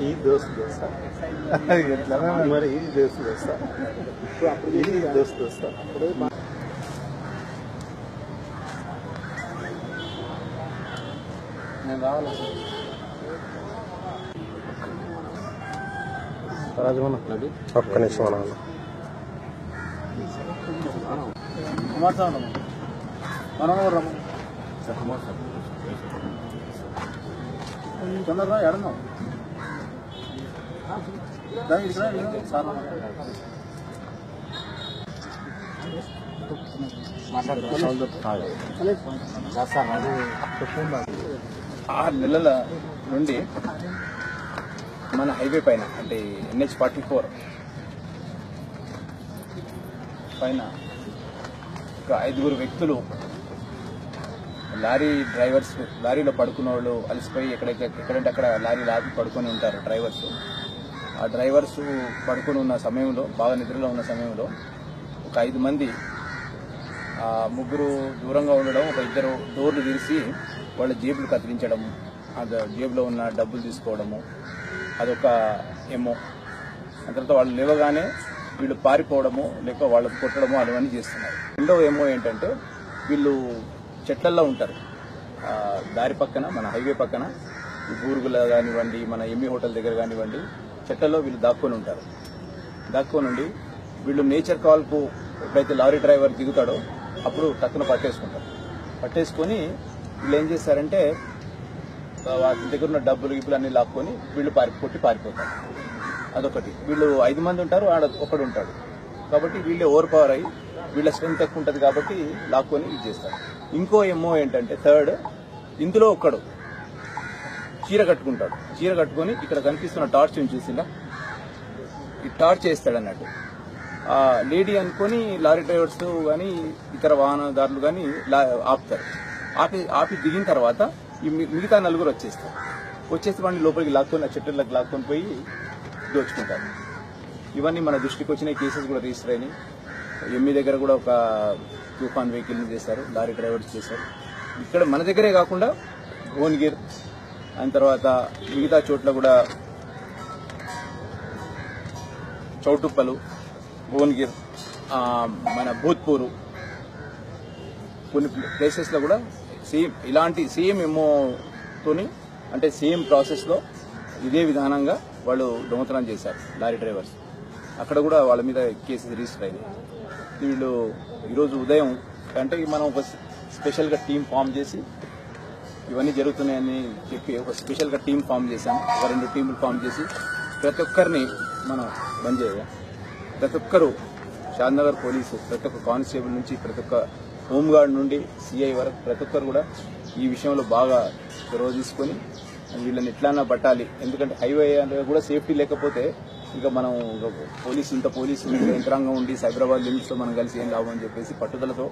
ఈ దోస్తు ఎట్లా మరి ఈ దోస్తు దోస్తా ఈ దోస్తు దోస్తా నేను రావాలా రాజమన్న ఒక్క నిమిషం అనాలి కుమార్ సార్ మనం రమ్మ కుమార్ సార్ తొందరగా ఎడన్నాం సార్ 6 నెలల నుండి మన హైవే పైన అంటే NH-44 పైన ఒక 5గురు వ్యక్తులు లారీ డ్రైవర్స్ లారీలో పడుకున్న వాళ్ళు అలసిపోయి ఎక్కడంటే అక్కడ లారీలు ఆపి పడుకొని ఉంటారు డ్రైవర్స్. ఆ డ్రైవర్స్ పడుకొని ఉన్న సమయంలో బాగా నిద్రలో ఉన్న సమయంలో ఒక 5 మంది 3 దూరంగా ఉండడం, ఒక 2 డోర్లు తీసి వాళ్ళ జేబులు కత్తిరించడము, ఆ జేబులో ఉన్న డబ్బులు తీసుకోవడము, అదొక ఏమో. ఆ తర్వాత వాళ్ళు లేవగానే వీళ్ళు పారిపోవడము లేక వాళ్ళకు కొట్టడము అవన్నీ చేస్తున్నారు. రెండో ఏమో ఏంటంటే వీళ్ళు చెట్లల్లో ఉంటారు, దారి పక్కన మన హైవే పక్కన బూరుగుల కానివ్వండి, మన ఎమ్మి హోటల్ దగ్గర కానివ్వండి, చెట్లలో వీళ్ళు దాక్కొని ఉంటారు. దాక్కొని వీళ్ళు నేచర్ కాల్కు ఎప్పుడైతే లారీ డ్రైవర్ దిగుతాడో అప్పుడు టక్కున పట్టేసుకొని వీళ్ళు ఏం చేస్తారంటే వాటి దగ్గర ఉన్న డబ్బులు గిబ్బులు అన్ని లాక్కొని వీళ్ళు పారిపోతారు. అదొకటి. వీళ్ళు 5 మంది ఉంటారు, ఆడ ఒకడు ఉంటాడు కాబట్టి వీళ్ళే ఓవర్ పవర్ అయ్యి వీళ్ళ స్ట్రెంత్ ఎక్కువ ఉంటుంది కాబట్టి లాక్కొని ఇది చేస్తారు. ఇంకో ఏమో ఏంటంటే థర్డ్, ఇందులో ఒక్కడు చీర కట్టుకొని ఇక్కడ కనిపిస్తున్న టార్చ్ చూసిందా, ఈ టార్చ్ వేస్తాడు అన్నట్టు. లేడీ అనుకొని లారీ డ్రైవర్స్ కానీ ఇతర వాహనదారులు కానీ ఆపుతారు. ఆపి దిగిన తర్వాత ఈ మిగతా 4 వచ్చేస్తే వాడిని లోపలికి లాక్కొని ఆ చెట్టులకు లాక్కొని పోయి దోచుకుంటారు. ఇవన్నీ మన దృష్టికి వచ్చిన కేసెస్ కూడా రిజిస్టర్ అయినాయి. ఎమ్మి దగ్గర కూడా ఒక తుఫాన్ వెహికల్ని చేశారు, లారీ డ్రైవర్స్ చేశారు. ఇక్కడ మన దగ్గరే కాకుండా భువనగిర్ అయిన తర్వాత మిగతా చోట్ల కూడా చౌటుప్పలు, భువనగిర్, మన భూత్పూరు కొన్ని ప్లేసెస్లో కూడా సేమ్ ఎమ్మోతోని అంటే సేమ్ ప్రాసెస్లో ఇదే విధానంగా వాళ్ళు దొంగతనం చేశారు లారీ డ్రైవర్స్. అక్కడ కూడా వాళ్ళ మీద కేసెస్ రిజిస్టర్ అయినాయి. వీళ్ళు ఈరోజు ఉదయం అంటే మనం ఒక స్పెషల్గా టీం ఫామ్ చేసి ఇవన్నీ జరుగుతున్నాయని చెప్పి ఒక స్పెషల్గా టీం ఫామ్ చేశాము. ఒక 2 టీములు ఫామ్ చేసి ప్రతి ఒక్కరిని మనం బంద్ చేయాలి. ప్రతి ఒక్కరు షాద్నగర్ పోలీసు, ప్రతి ఒక్క కానిస్టేబుల్ నుంచి ప్రతి ఒక్క హోంగార్డ్ నుండి CI వరకు ప్రతి ఒక్కరు కూడా ఈ విషయంలో బాగా చొరవ తీసుకొని వీళ్ళని ఎట్లన్నా పట్టాలి. ఎందుకంటే హైవే అనేది కూడా సేఫ్టీ లేకపోతే ఇక మనం ఇంత పోలీసు యంత్రాంగం ఉండి సైబరాబాద్ లిమిట్స్లో మనం కలిసి ఏం లాభం అని చెప్పేసి పట్టుదలతో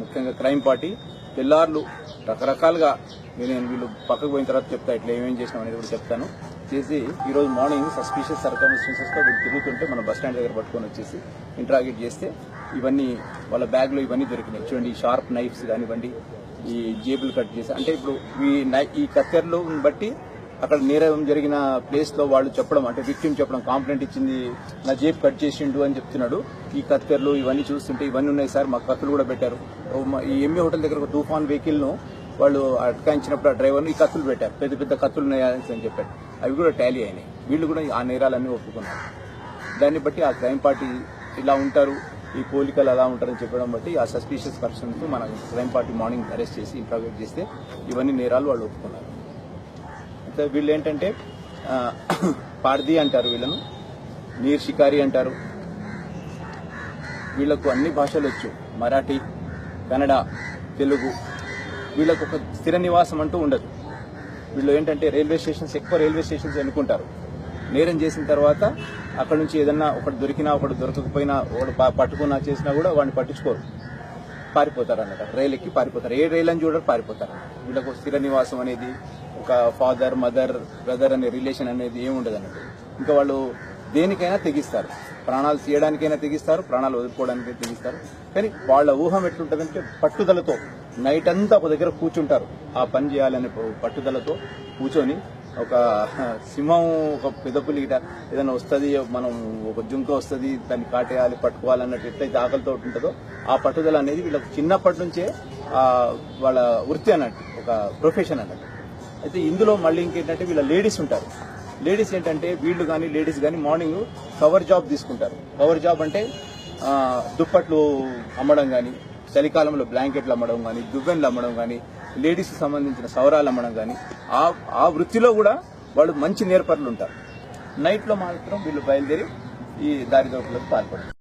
ముఖ్యంగా క్రైమ్ పార్టీ తెల్లార్లు రకరకాలుగా నేను వీళ్ళు పక్కకు పోయిన తర్వాత చెప్తా ఇట్లా ఏమేం చేసినాం అనేది కూడా చెప్తాను చేసి ఈరోజు మార్నింగ్ సస్పీషియస్ సర్కమ్స్టెన్సెస్తో వీళ్ళు తిరుగుతుంటే మన బస్ స్టాండ్ దగ్గర పట్టుకొని వచ్చేసి ఇంట్రాగేట్ చేస్తే ఇవన్నీ వాళ్ళ బ్యాగ్లో ఇవన్నీ దొరికినాయి. చూడండి, ఈ షార్ప్ నైఫ్స్ కానివ్వండి, ఈ జేబులు కట్ చేసి అంటే ఇప్పుడు ఈ కత్తెరలు బట్టి అక్కడ నేరం జరిగిన ప్లేస్లో వాళ్ళు చెప్పడం అంటే విక్టిమ్ చెప్పడం, కాంప్లైంట్ ఇచ్చింది నా జేబు కట్ చేసిండు అని చెప్తున్నాడు. ఈ కత్తెరలు ఇవన్నీ చూస్తుంటే ఇవన్నీ ఉన్నాయి సార్, మా కత్తులు కూడా పెట్టారు. ఈ ఎమ్మి హోటల్ దగ్గర ఒక తుఫాన్ వెహికల్ను వాళ్ళు అటకాయించినప్పుడు ఆ డ్రైవర్ను ఈ కత్తులు పెట్టారు, పెద్ద కత్తులు ఉన్నాయి అని చెప్పారు. అవి కూడా టాలీ అయినాయి. వీళ్ళు కూడా ఆ నేరాలన్నీ ఒప్పుకున్నారు. దాన్ని బట్టి ఆ క్రైమ్ పార్టీ ఇలా ఉంటారు, ఈ పోలికలు అలా ఉంటారని చెప్పడం బట్టి ఆ సస్పీషియస్ పర్సన్స్ మన క్రైమ్ పార్టీ మార్నింగ్ అరెస్ట్ చేసి ఇంట్రాగేట్ చేస్తే ఇవన్నీ నేరాలు వాళ్ళు ఒప్పుకున్నారు. అయితే వీళ్ళు ఏంటంటే పార్దీ అంటారు, వీళ్ళను నీర్ షికారి అంటారు. వీళ్లకు అన్ని భాషలు వచ్చు, మరాఠీ, కన్నడ, తెలుగు. వీళ్ళకు ఒక స్థిర నివాసం అంటూ ఉండదు. వీళ్ళు ఏంటంటే ఎక్కువ రైల్వే స్టేషన్స్ ఎన్నుకుంటారు. నేరం చేసిన తర్వాత అక్కడ నుంచి ఏదన్నా ఒకటి దొరికినా ఒకటి దొరకకపోయినా ఒకటి పట్టుకున్నా చేసినా కూడా వాడిని పట్టించుకోరు, పారిపోతారు అన్నమాట. రైలు ఎక్కి పారిపోతారు, ఏ రైలు అని చూడరు, పారిపోతారు. వీళ్ళకు స్థిర నివాసం అనేది ఒక ఫాదర్, మదర్, బ్రదర్ అనే రిలేషన్ అనేది ఏమి ఉండదు అన్నట్టు. ఇంకా వాళ్ళు దేనికైనా తెగిస్తారు, ప్రాణాలు తీయడానికైనా తెగిస్తారు, ప్రాణాలు వదులుకోవడానికైనా తెగిస్తారు. కానీ వాళ్ళ ఊహం ఎట్లుంటుందంటే పట్టుదలతో నైట్ అంతా ఒక దగ్గర కూర్చుంటారు, ఆ పని చేయాలనే పట్టుదలతో కూర్చొని ఒక సింహం ఒక పెదపులి గిట ఏదైనా వస్తుంది, మనం ఒక జుంక వస్తుంది దాన్ని కాటేయాలి పట్టుకోవాలన్నట్టు ఎట్లయితే ఆకలితో ఉంటుందో ఆ పట్టుదల అనేది వీళ్ళకి చిన్నప్పటి నుంచే వాళ్ళ వృత్తి అన్నట్టు, ఒక ప్రొఫెషన్ అన్నట్టు. అయితే ఇందులో మళ్ళీ ఇంకేంటంటే వీళ్ళ లేడీస్ ఉంటారు. లేడీస్ ఏంటంటే వీళ్ళు కానీ లేడీస్ కానీ మార్నింగ్ కవర్ జాబ్ తీసుకుంటారు. కవర్ జాబ్ అంటే దుప్పట్లు అమ్మడం కానీ, చలికాలంలో బ్లాంకెట్లు అమ్మడం కానీ, దువ్వెన్లు అమ్మడం కానీ, లేడీస్కి సంబంధించిన సవరాలు అమ్మడం కానీ, ఆ వృత్తిలో కూడా వాళ్ళు మంచి నేర్పరులు ఉంటారు. నైట్లో మాత్రం వీళ్ళు బయలుదేరి ఈ దారిదోపులకు పాల్పడతారు.